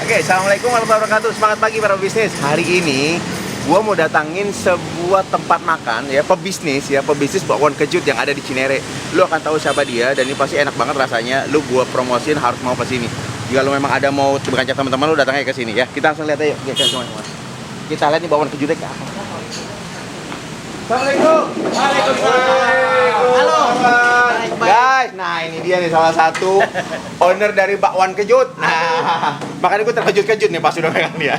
Oke, assalamualaikum warahmatullahi wabarakatuh. Semangat pagi para pebisnis. Hari ini gua mau datangin sebuah tempat makan ya, pebisnis bakwan kejut yang ada di Cinere. Lu akan tahu siapa dia dan ini pasti enak banget rasanya. Lu gua promosin harus mau ke sini. Jika lu memang ada mau berkancak teman-teman, lu datangnya ke sini ya. Kita langsung lihat aja. Kita lihat nih bakwan kejutnya ke apa. Assalamualaikum. Waalaikumsalam. Halo. Guys, nah ini dia nih salah satu owner dari bakwan kejut. Nah, makanya gue terkejut-kejut nih pas udah pegang dia.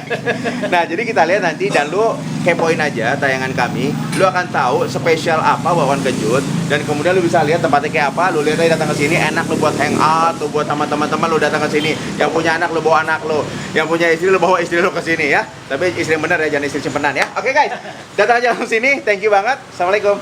Nah, jadi kita lihat nanti dan lu kepoin aja tayangan kami. Lu akan tahu spesial apa bakwan kejut dan kemudian lu bisa lihat tempatnya kayak apa. Lu lihat aja datang ke sini enak lu buat hangout, lu buat sama teman-teman lu datang ke sini. Yang punya anak lu bawa anak lu, yang punya istri lu bawa istri lu ke sini ya. Tapi istri yang benar ya, jangan istri simpenan ya. Oke guys, datang aja langsung sini. Thank you banget. Assalamualaikum.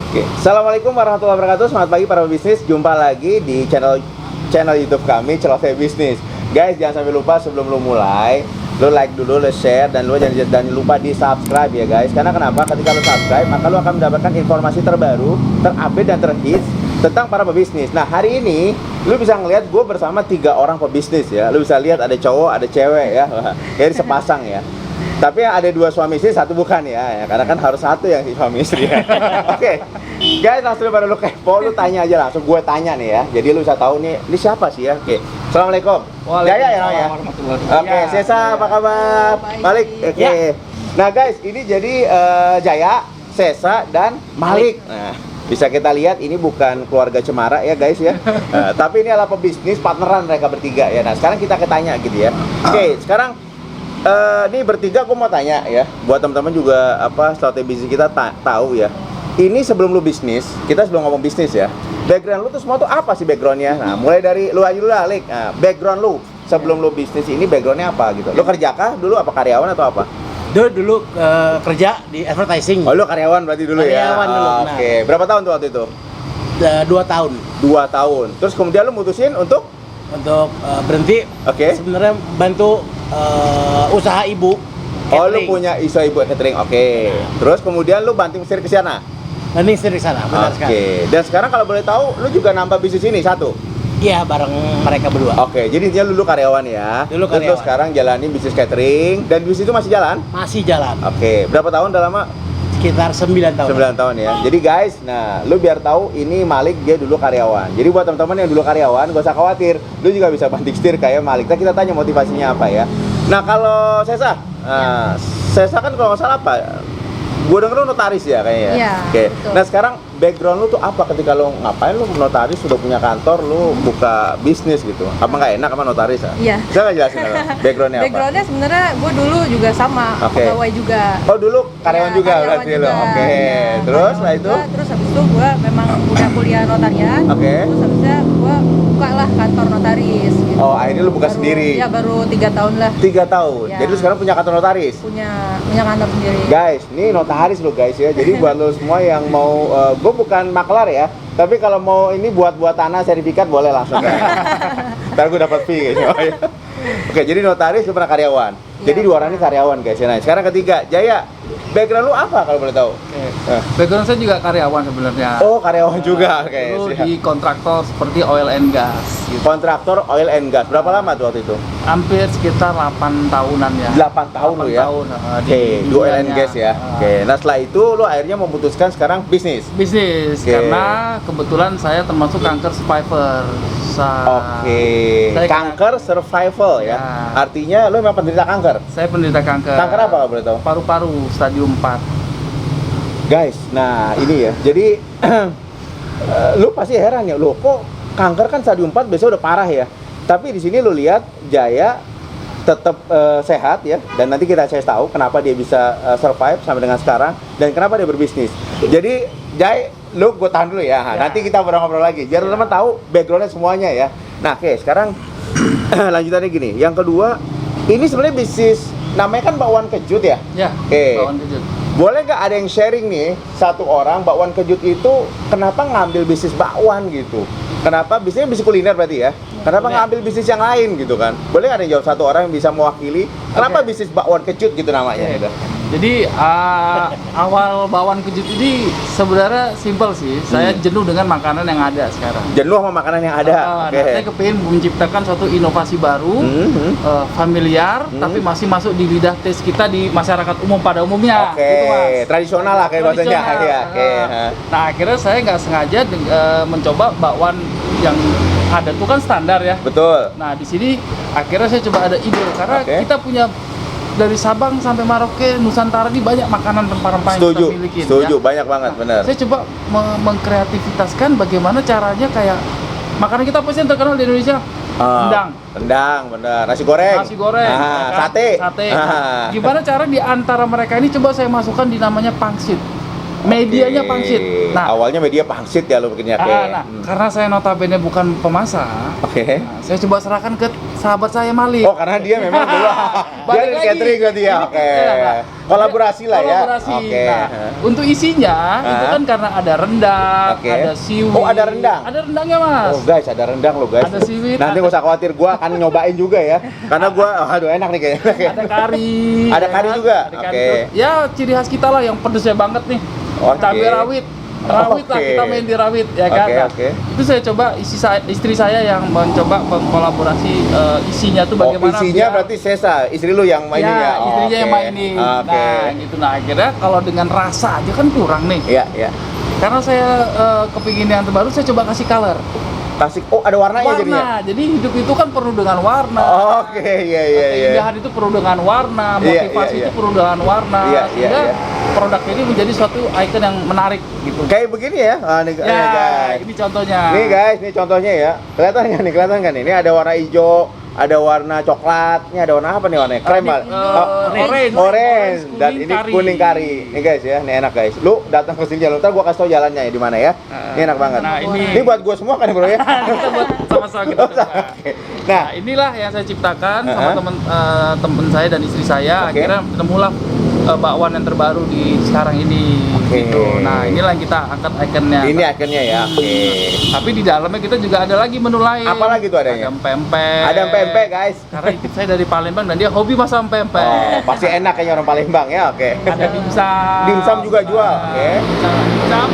Oke, assalamualaikum warahmatullahi wabarakatuh. Selamat pagi para pebisnis. Jumpa lagi di channel YouTube kami, Celoteh Bisnis. Guys, jangan sampai lupa sebelum lu mulai, lu like dulu, lu share, dan lu jangan lupa di subscribe ya guys. Karena kenapa? Ketika lu subscribe, maka lu akan mendapatkan informasi terbaru, terupdate dan terhits tentang para pebisnis. Nah, hari ini lu bisa ngelihat gue bersama 3 orang pebisnis ya. Lu bisa lihat ada cowok, ada cewek ya. Jadi sepasang ya. Tapi ada 2 suami istri, 1 bukan ya. Karena kan harus 1 yang suami istri ya. Oke. Guys, langsung pada lu kepo, lu tanya aja langsung. Gue tanya nih ya. Jadi lu bisa tahu nih, ini siapa sih ya? Oke. Assalamualaikum. Jaya ya namanya. Oke, Sesa apa kabar? Balik. Oke. Ya. Nah, guys, ini jadi Jaya, Sesa dan Malik. Nah, bisa kita lihat ini bukan keluarga cemara ya guys ya. Tapi ini adalah pebisnis partneran mereka bertiga ya. Nah, sekarang kita tanya gitu ya. Oke, sekarang ini bertiga aku mau tanya ya, buat teman-teman juga apa strategi bisnis kita tahu ya. Ini sebelum lu bisnis, kita sebelum ngomong bisnis ya, background lu tuh semua tuh apa sih backgroundnya? Nah, mulai dari lu aja dulu Alik. Nah, background lu sebelum lu bisnis ini backgroundnya apa gitu? Lu kerja kah dulu, apa karyawan atau apa? Dulu kerja di advertising. Oh, lu karyawan berarti dulu ya? Karyawan dulu. Oke, berapa tahun tuh waktu itu? 2 tahun. 2 tahun. Terus kemudian lu mutusin untuk berhenti. Oke. Sebenarnya bantu usaha ibu. Oh, lu catering. punya usaha ibu catering. Oke. Terus kemudian lu banting setir ke sana. Ini istri di sana, benar sekali. Oke. Dan sekarang kalau boleh tahu, lu juga nambah bisnis ini satu. Iya, bareng mereka berdua. Oke, jadi intinya lu dulu karyawan ya. Dulu Terus lu karyawan. sekarang jalani bisnis catering dan bisnis itu masih jalan? Masih jalan. Oke. Berapa tahun udah lama? Sekitar 9 tahun. 9 tahun ya. Jadi guys, nah lu biar tahu ini Malik dia dulu karyawan. Jadi buat teman-teman yang dulu karyawan, gak usah khawatir. Lu juga bisa banting setir kayak Malik. Kita tanya motivasinya apa ya. Nah, kalau Sesa, Sesa kan kalau nggak salah apa? Gue denger lu notaris ya kayaknya. Iya. Oke. Betul. Nah, sekarang background lu tuh apa ketika lu ngapain lu notaris sudah punya kantor, lu buka bisnis gitu? Apa nggak enak sama notaris? Iya. Bisa nggak jelasin apa? Backgroundnya apa? Backgroundnya sebenarnya gue dulu juga sama, Oke. pegawai juga. Oh, dulu karyawan Ya, juga karyawan berarti lu. juga. Oke. Iya, Terus karyawan setelah itu? juga. Terus habis itu gue memang udah kuliah notariat. Oke. Terus habisnya gue buka lah kantor notaris. Gitu. Oh, akhirnya lu buka sendiri? Ya baru 3 tahun lah. 3 tahun. Ya. Jadi lu sekarang punya kantor notaris? Punya kantor sendiri. Guys, ini notaris lo guys ya. Jadi buat lo semua yang mau, gue bukan maklar ya. Tapi kalau mau ini buat tanah sertifikat boleh langsung kan. Ntar gue dapat fee kayaknya. Oh, ya. Oke, jadi notaris lu pernah karyawan. Iya, Jadi 2 orang ini karyawan guys ya. Nah, sekarang ketiga, Jaya. Background lu apa kalau boleh tahu? Background saya juga karyawan sebenarnya. Oh, karyawan juga oke. Dulu Siap. di kontraktor seperti oil and gas gitu. Kontraktor oil and gas. Berapa lama tuh waktu itu? Hampir sekitar 8 tahunan ya. 8 tahun lu 8 ya. tahun, Oke, di oil and dunianya. gas ya. Oke, nah setelah itu lu akhirnya memutuskan sekarang bisnis. Bisnis Oke. karena kebetulan saya termasuk kanker survivor. Oke, Saya kanker survival ya. Ya. Artinya lu memang penderita kanker. Saya penderita kanker. Kanker apa kalau boleh tahu? Paru-paru stadium 4. Guys, nah ini ya. Jadi lu pasti heran ya, lu kok kanker kan stadium 4 biasanya udah parah ya. Tapi di sini lu lihat Jaya tetap sehat ya, dan nanti kita cari tahu kenapa dia bisa survive sampai dengan sekarang dan kenapa dia berbisnis. Jadi Jai, lu gue tahan dulu ya. Ya. Nanti kita ngobrol lagi biar teman-teman tahu backgroundnya semuanya ya. Nah, oke, sekarang lanjutannya gini. Yang kedua, ini sebenarnya bisnis namanya kan bakwan kejut ya. Ya. Oke. Bakwan kejut. Boleh nggak ada yang sharing nih, satu orang bakwan kejut itu kenapa ngambil bisnis bakwan gitu? Kenapa bisnisnya bisnis kuliner berarti ya? Kenapa Kuliner. ngambil bisnis yang lain gitu kan? Boleh nggak ada yang jawab satu orang yang bisa mewakili kenapa Oke. bisnis bakwan kejut gitu namanya? Oke. Gitu? Jadi awal bawaan kejut ini sebenarnya simpel sih. Saya jenuh dengan makanan yang ada sekarang. Jenuh sama makanan yang ada. Oke. Nah, saya kepingin menciptakan suatu inovasi baru, familiar, tapi masih masuk di lidah taste kita di masyarakat umum pada umumnya. Oke, Gitu, Mas. tradisional lah kayak bahasanya. Tradisional. Ya, oke. Nah, akhirnya saya nggak sengaja mencoba bakwan yang ada tuh kan standar ya. Betul. Nah, di sini akhirnya saya coba ada ide karena Oke. kita punya dari Sabang sampai Merauke, Nusantara ini banyak makanan rempah-rempah yang Setuju, kita miliki. setuju, Ya. banyak banget, benar. Saya coba mengkreativitaskan bagaimana caranya kayak makanan kita apa sih yang terkenal di Indonesia? Rendang. Rendang, benar. Nasi goreng. Nasi goreng, Ah, ya kan? sate. Sate. Ah. Gimana cara di antara mereka ini coba saya masukkan di namanya pangsit. Medianya Oke. pangsit. Nah, awalnya media pangsit ya lo bikinnya nah, karena saya notabene bukan pemasak, Oke. nah, saya coba serahkan ke sahabat saya Malik. Oh, karena dia memang dulu dia Balik dari lagi. catering berarti ya. Ini Oke. kita, nah, Kolaborasi lah ya. Kolaborasi. Oke. Nah, untuk isinya itu kan karena ada rendang, Oke. ada seaweed. Oh, ada rendang? Ada rendangnya, Mas. Oh guys, ada rendang loh guys. Ada seaweed, Nanti ada- gak usah khawatir, gua akan nyobain juga ya. Karena gua, aduh enak nih kayaknya. Ada kari. Ada ya kari kan? juga? Ada kari Oke. terus. Ya, ciri khas kita lah yang pedesnya banget nih. Oke. Cabai rawit. Rawit lah, Oke. kita main di rawit ya kan. Oke, Nah, oke. Itu saya coba istri saya yang mencoba mengkolaborasi isinya tuh Oh, bagaimana. isinya biar- berarti Sesa, istri lu yang mainin ya? Ya, istrinya yang Oke. mainin. Oke. Nah, gitu. Nah, akhirnya kalau dengan rasa aja kan kurang nih. Iya, iya. Karena saya kepingin yang terbaru, saya coba kasih color. Kasih, oh ada warnanya jadinya? Jadi hidup itu kan perlu dengan warna. Oke, iya, iya, iya. Keindahan itu perlu dengan warna, Iya, motivasi iya, itu iya. perlu dengan warna. Iya, iya, Sehingga iya. produk ini menjadi suatu icon yang menarik gitu. Kayak begini ya? Nih, Ya, guys. ini contohnya. Nih guys, ini contohnya ya. Kelihatan nggak nih? Kelihatan nggak nih? Ini ada warna hijau, ada warna coklat, ini ada warna apa nih warnanya? Krem, Pak? Orange. Orange. Dan Kuning ini kari. kuning kari. Nih guys ya, ini enak guys. Lu datang ke sini jalan, ntar gua kasih tau jalannya ya di mana ya. Ini enak banget. Nah, ini buat gua semua kan bro ya. kita buat sama-sama kita coba. Oke. Nah, Nah, inilah yang saya ciptakan sama Uh-huh. teman saya dan istri saya. Oke. Akhirnya temulah bakwan yang terbaru di sekarang ini. Oke. Gitu. Nah, inilah yang kita angkat ikonnya. ini akhirnya ya. Oke. Tapi di dalamnya kita juga ada lagi menu lain. Apa lagi tuh adanya? Ada pempek. Ada pempek guys. Karena istri saya dari Palembang dan dia hobi masak pempek. Oh, pasti enak kayaknya orang Palembang ya. Oke. Ada dimsum. Dimsum juga jual. Oke. Dimsum.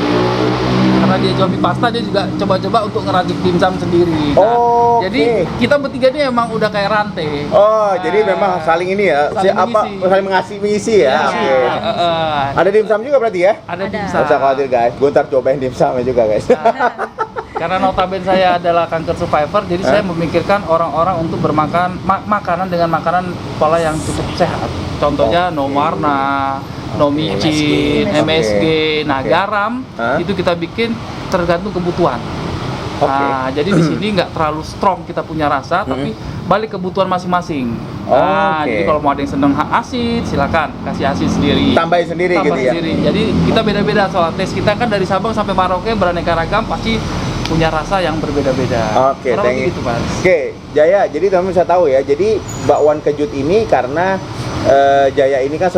Karena dia jual mie pasta, dia juga coba-coba untuk ngeracik dimsum sendiri. Oh, jadi oke. kita bertiga ini emang udah kayak rantai. Oh, jadi memang saling ini ya. Saling Saling mengasihi mengisi ya. Oke. Ada dimsum juga berarti ya? Ada Ada. dimsum. Gak usah khawatir guys, gue ntar cobain dimsumnya juga guys. Karena notabene saya adalah kanker survivor, jadi saya memikirkan orang-orang untuk bermakan makanan dengan makanan pola yang cukup sehat. Contohnya no warna, no micin, MSG. Nah, Oke. garam Hah? itu kita bikin tergantung kebutuhan. Oke. Nah, jadi di sini nggak terlalu strong kita punya rasa, tapi balik kebutuhan masing-masing. Nah, Oke. jadi kalau mau ada yang seneng asin, silakan kasih asin sendiri. Tambahin sendiri Tambah gitu ya. sendiri. Jadi kita beda-beda soal tes kita kan dari Sabang sampai Merauke beraneka ragam, pasti punya rasa yang berbeda-beda. Oke, Kurang thank lebih you. gitu, Mas. Oke, Jaya, jadi teman bisa tahu ya. Jadi bakwan kejut ini karena Jaya ini kan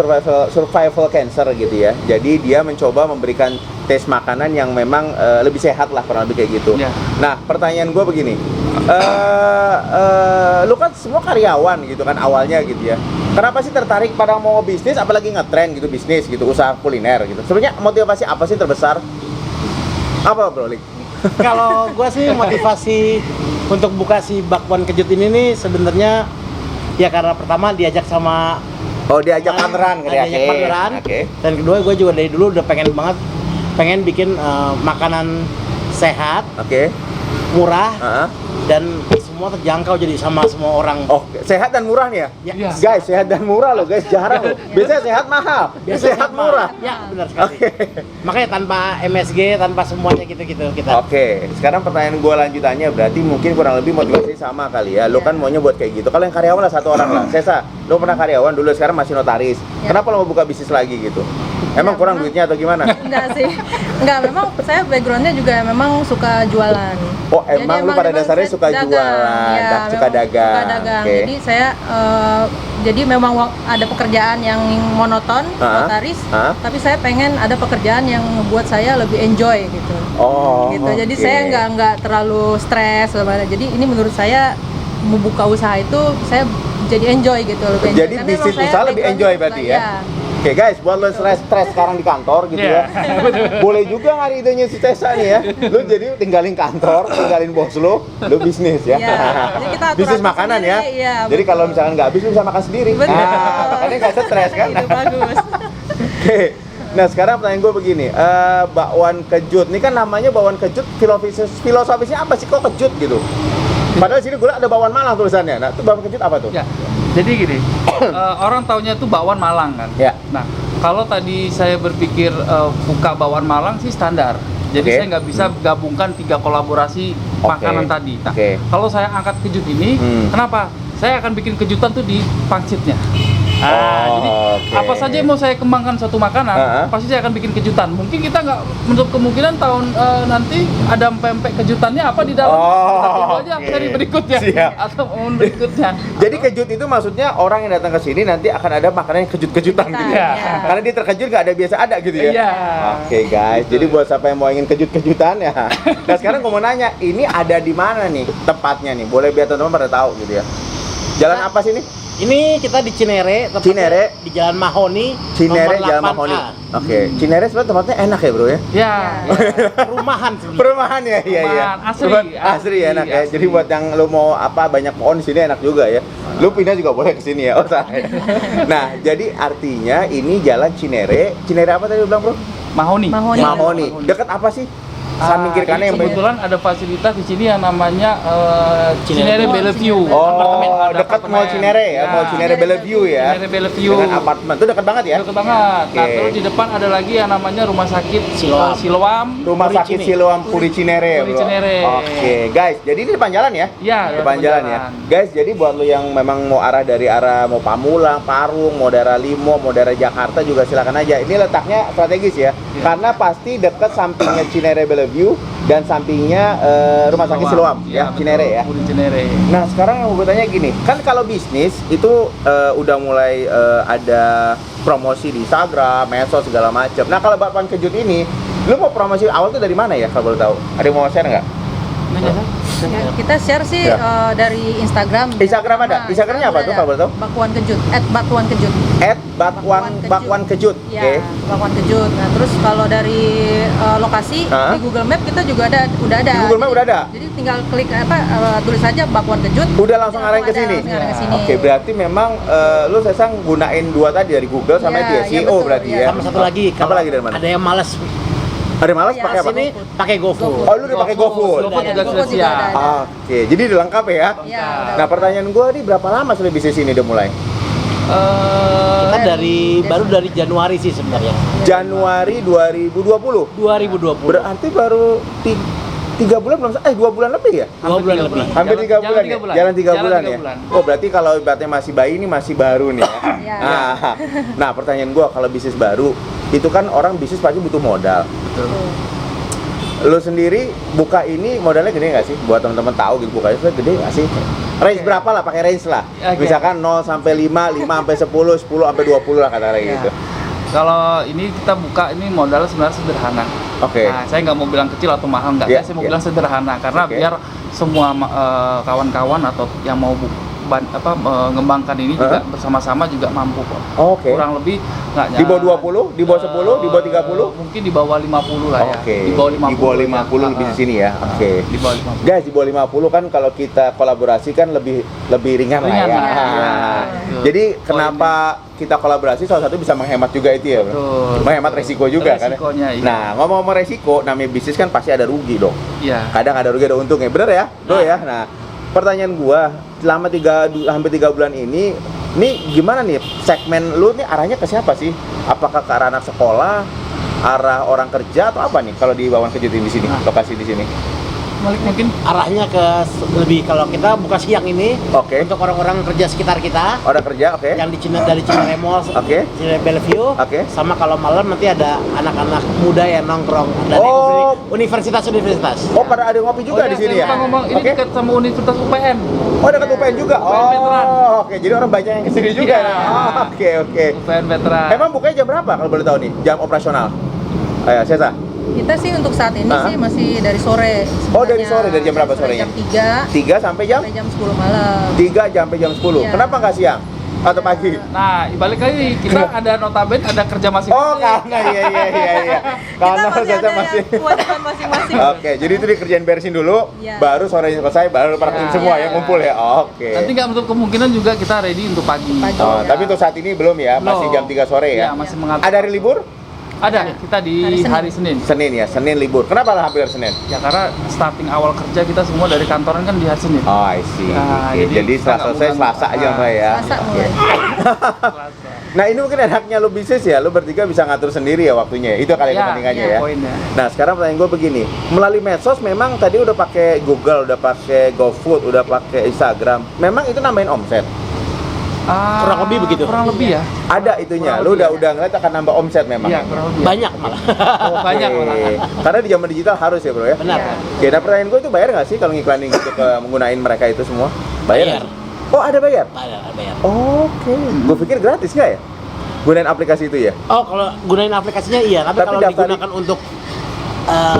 survival cancer gitu ya. Jadi dia mencoba memberikan tes makanan yang memang lebih sehat lah kurang lebih kayak gitu. Ya. Nah, pertanyaan gue begini. Lu kan semua karyawan gitu kan awalnya gitu ya. Kenapa sih tertarik pada mau bisnis apalagi ngetren gitu bisnis gitu, usaha kuliner gitu. Sebenarnya motivasi apa sih terbesar? Apa Bro Lik? Kalau gua sih motivasi untuk buka si bakwan kejut ini nih sebenarnya ya karena pertama diajak sama Oh, diajak partneran gitu ya. diajak Oke. partneran. Oke. Dan kedua gue juga dari dulu udah pengen bikin makanan sehat, Oke. murah Heeh. dan semua terjangkau jadi sama semua orang. Oh, sehat dan murah nih ya? Iya. Guys, sehat dan murah loh guys, jarang loh. Biasanya sehat mahal, sehat murah. Ya, benar sekali. Makanya tanpa MSG, tanpa semuanya gitu-gitu kita. Oke, sekarang pertanyaan gue lanjutannya berarti mungkin kurang lebih motivasi sama kali ya. Lo kan maunya buat kayak gitu. Kalau yang karyawan lah satu orang lah. Sesa, lo pernah karyawan dulu, sekarang masih notaris. Ya. Kenapa lo mau buka bisnis lagi gitu? Emang Ya, kurang memang. duitnya atau gimana? Enggak sih. Enggak, memang saya backgroundnya juga memang suka jualan. Oh, emang lu pada dasarnya saya suka jualan, suka memang dagang. Suka dagang. Oke. Jadi saya jadi memang ada pekerjaan yang monoton, notaris, tapi saya pengen ada pekerjaan yang membuat saya lebih enjoy gitu. Oh, Gitu. Jadi oke. saya nggak terlalu stres sebenarnya. Jadi ini menurut saya membuka usaha itu saya jadi enjoy gitu, lebih enjoy. Jadi Karena bisnis memang saya usaha lebih backgroundnya enjoy berarti ya? Iya. Oke, Oke guys, buat lo stres sekarang di kantor gitu ya. Boleh juga nggak idenya si Tessa nih ya. Lo jadi tinggalin kantor, tinggalin bos lo bisnis ya. Iya, jadi kita atur Bisnis atur makanan sendiri, ya. iya, Jadi betul. kalau misalkan nggak habis lo bisa makan sendiri. Betul. Nah, makanya nggak stres kan. Itu bagus. Oke. Nah sekarang pertanyaan gue begini, bakwan kejut, ini kan namanya bakwan kejut, filosofisnya apa sih kok kejut gitu? Padahal sini gue liat ada bakwan Malang tulisannya. Nah itu bakwan kejut apa tuh? Ya, jadi gini, orang taunya itu bakwan Malang kan. Ya. Nah, kalau tadi saya berpikir buka bakwan Malang sih standar. Jadi Oke. saya nggak bisa gabungkan 3 kolaborasi makanan tadi. Nah, kalau saya angkat kejut ini, kenapa? Saya akan bikin kejutan tuh di pangsitnya. Jadi apa saja yang mau saya kembangkan satu makanan, pasti saya akan bikin kejutan. Mungkin kita nggak menutup kemungkinan tahun nanti ada pempek kejutannya apa di dalam. Kita tunggu aja seri berikutnya atau momen berikutnya. Jadi kejut itu maksudnya orang yang datang ke sini nanti akan ada makanan yang kejut-kejutan gitu ya. Karena dia terkejut nggak ada biasa ada gitu ya. Iya. Oke guys, jadi buat siapa yang mau ingin kejut-kejutan ya. Nah sekarang gue mau nanya, ini ada di mana nih tempatnya nih? Boleh biar teman-teman pada tahu gitu ya. Jalan apa sih ini? Ini kita di Cinere, tepatnya Cinere. di Jalan Mahoni, Cinere nomor Jalan 8A. Mahoni. Oke, Cinere sebenarnya tempatnya enak ya bro ya. Ya. Rumahan sebenarnya. Perumahan ya, iya iya. Perumahan, asri, Asri enak ya. asri. Jadi buat yang lu mau apa banyak pohon di sini enak juga ya. Lu pindah juga boleh ke sini ya. Oh salah. Nah, jadi artinya ini jalan Cinere. Cinere apa tadi lu bilang bro? Mahoni. Mahoni. Mahoni. Dekat apa sih? Samping kiri kanan yang kebetulan ada fasilitas di sini yang namanya Cinere Bellevue. Oh, Ada dekat apartemen. Mall Cinere ya, Mall Cinere Bellevue ya. Cinere Bellevue. Dengan apartemen. Itu dekat banget ya? Dekat banget. Nah, Oke. terus di depan ada lagi yang namanya Rumah Sakit Siloam. Rumah Puri Sakit Cine. Siloam Puri Cinere ya, Puri bro. Cinere. Oke, guys. Jadi ini depan jalan ya? Iya, Depan jalan ya. Guys, jadi buat lo yang memang mau dari arah mau Pamulang, Parung, mau daerah Limo, mau daerah Jakarta juga silakan aja. Ini letaknya strategis ya. Iya. Karena pasti dekat sampingnya Cinere Bellevue dan sampingnya Rumah Sakit Siloam ya, betul. Cinere ya. Puri Cinere. Nah sekarang yang mau bertanya gini, kan kalau bisnis itu udah mulai ada promosi di Instagram, medsos segala macam. Nah kalau bakwan kejut ini, lu mau promosi awal tuh dari mana ya kalau boleh tahu? Ada yang mau share nggak? Ya, kita share sih Ya. dari Instagram. Instagram ada? Nah, Instagramnya apa tuh kalau boleh tahu? Bakwan Kejut, @bakwan kejut. Bakwan kejut. Ya, Oke. Bakwan Kejut. Nah, terus kalau dari lokasi Hah? di Google Map kita juga udah ada. Di Google Map udah ada? Jadi tinggal klik tulis aja Bakwan Kejut. Udah langsung ngarahin ke sini. Langsung ngarahin ke sini. Oke, berarti memang lu sesang gunain dua tadi dari Google sama Ya, dia ya CEO betul, berarti ya. ya. Sama satu lagi, Apa lagi dari mana? ada yang malas Ada yang malas Ya, pakai apa? sini pakai GoFood. Oh, lu udah pakai GoFood. GoFood juga GoFood sudah juga siap. ada. Oke, jadi udah lengkap ya. Ya, Nah, pertanyaan gua nih berapa lama sudah bisnis ini udah mulai? Kita baru dari Januari sih sebenarnya. Januari 2020. 2020. Berarti baru 3 bulan belum 2 bulan lebih ya? 2 bulan lebih. Hampir 3 bulan ya? Jalan 3 Jalan bulan 3 ya? bulan. Oh berarti kalau ibaratnya masih bayi ini masih baru nih ya? Ya. Nah pertanyaan gua kalau bisnis baru itu kan orang bisnis pasti butuh modal. Betul. Lu sendiri buka ini modalnya gede nggak sih? Buat teman-teman tahu gitu bukanya gede nggak sih? Range berapa lah? Pakai range lah. Oke. Misalkan 0 sampai 5, 5 sampai 10, 10 sampai 20 lah kata Ya. gitu. Kalau ini kita buka ini modalnya sebenarnya sederhana. Oke. Nah, saya nggak mau bilang kecil atau mahal nggak. Ya, Saya mau ya. bilang sederhana karena Oke. biar semua kawan-kawan atau yang mau mengembangkan ini juga bersama-sama juga mampu kok. Oke. Kurang lebih nggak Di bawah 20, di bawah 10, di bawah 30? Mungkin di bawah 50 lah ya. Oke. Di bawah 50. Di bawah 50 di sini ya. Oke. Di bawah 50. Guys, di bawah 50 kan kalau kita kolaborasi kan lebih ringan lah Ringan ya. lah, ya. Nah, Betul. jadi kenapa kita kolaborasi salah satu bisa menghemat juga itu ya, Bro? Betul. Menghemat resiko juga Resikonya, kan. iya. Nah, ngomong-ngomong resiko, namanya bisnis kan pasti ada rugi dong. Iya. Kadang ada rugi ada untungnya. Bener ya? Bro ya. Nah, pertanyaan gua, selama hampir 3 bulan ini gimana nih segmen lu nih arahnya ke siapa sih? Apakah ke arah anak sekolah, arah orang kerja atau apa nih kalau di Bakwan Kejut di sini, lokasi di sini? Malik mungkin Arahnya ke lebih kalau kita buka siang ini Oke. untuk orang-orang kerja sekitar kita Orang kerja, oke. yang di dari Cinere Mall, Oke. Cinere Bellevue, Oke. sama kalau malam nanti ada anak-anak muda yang nongkrong dari Oh. universitas-universitas. Oh, pada ada ngopi juga Oh, di iya, sini saya ya? lupa ngomong, ini Oke. dekat sama Universitas UPN. Oh, dekat UPN juga. UPN veteran. Oh, oke. Jadi orang banyak yang kesini juga. Iya. Oh, oke, oke. UPN veteran. Emang bukanya jam berapa kalau boleh tahu nih? Jam operasional? Ayo, Sesa. Kita sih untuk saat ini Ah. sih masih dari sore. Oh, dari sebenarnya. sore. Dari jam berapa Sore sorenya? Jam 3 3 sampai jam? sampai jam 10 malam. 3 sampai jam 10. Iya. Kenapa nggak siang? Atau pagi? Nah, balik lagi kita ada notabene ada kerja masing-masing. Oh, karena iya. Karena Kita masih. ada kewajiban masing-masing. Oke, jadi itu dikerjain beresin dulu, Iya. baru sore selesai, baru para Iya. semua Iya. yang ngumpul ya. Oke. Nanti nggak menutup kemungkinan juga kita ready untuk pagi. Pagi. Oh, tapi untuk saat ini belum ya, masih Belum. jam 3 sore ya. Iya, masih mengatur. Ada hari libur? Ada, kita di Hari Senin. Senin. Senin ya, Senin libur. Kenapa lah hampir Senin? Ya karena starting awal kerja kita semua dari kantoran kan di hari Senin. Oh, I see. Nah, Oke, jadi jadi setelah kita nggak selesai bukan- Selasa aja Mbak ya. Selasa Oke. mulai. Selasa. Nah, ini mungkin enaknya lu bisnis ya, lu bertiga bisa ngatur sendiri ya waktunya. Itu kali Ya, kepentingannya ya. ya. Poinnya. Nah, sekarang pertanyaan gue begini. Melalui medsos memang tadi udah pakai Google, udah pakai GoFood, udah pakai Instagram. Memang itu nambahin omset. Kurang lebih begitu. Kurang lebih ya. Ada itunya. Kurang Lu lebih udah ngeliat akan nambah omset memang. Iya, kurang lebih. Banyak malah. Banyak Oke. malah. Karena di zaman digital harus ya, Bro ya. Benar. Iya. Oke, nah pertanyaan gue itu bayar nggak sih kalau ngiklanin gitu ke menggunain mereka itu semua? Bayar. nggak? Oh, ada bayar? Bayar. Oke. Gue pikir gratis nggak ya? Gunain aplikasi itu ya? Oh, kalau gunain aplikasinya iya, tapi Tapi kalau daftar- digunakan untuk